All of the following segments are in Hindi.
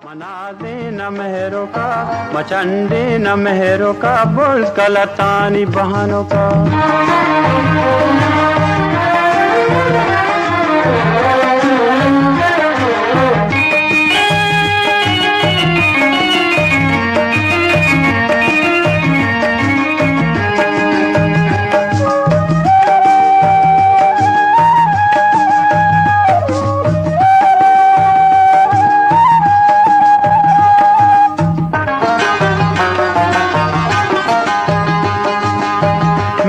मनादे न मेहरों का मचंडे न मेहरों का बोल कलतानी बहनों का।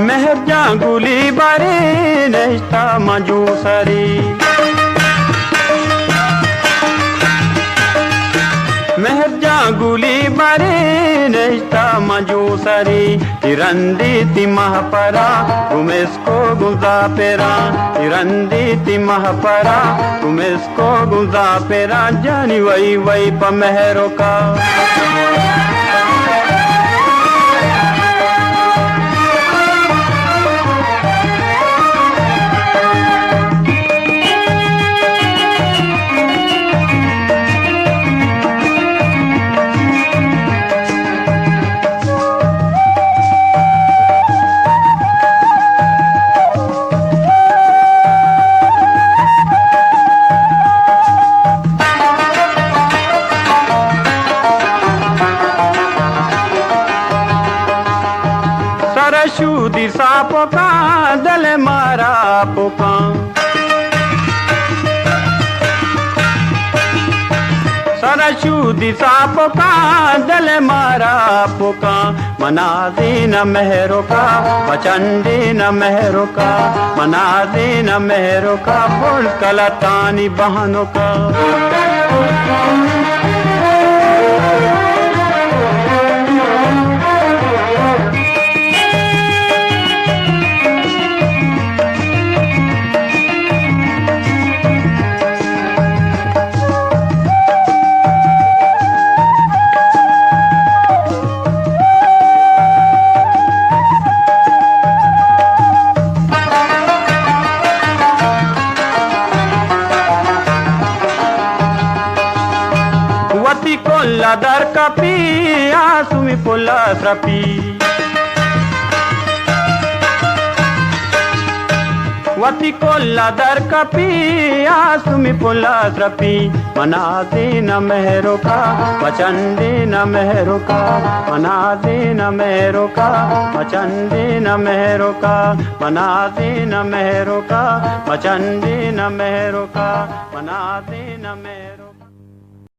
मेहजा गुली बारे नैस्ता मजूसरी मेहजा गुली बारे नैस्ता मजूसरी तिरंदी तिमह परा गुमेस्को गुजा पेरा तिरंदी तिमह परा गुमेस्को गुजा पेरा जानी वही वही पमेहरों का। सरशु दिशा पोका दल मारा पोका सरशु दिशा पोका दल मारा पोका मनादे न मेहरों का बचंडे न मेहरों का मनादे न मेहरों का बोल कलतानी बहनों का। वती कोल्ला दर कपी आसुमी पोला स्रपी वती कोल्ला दर कपी आसुमी पोला स्रपी मनादे न मेहरों का बचंडे न मेहरों का मनादे न मेहरों का बचंडे न मेहरों का मनादे न मेहरों का बचंडे न मेहरों का मनादे न मेहरों।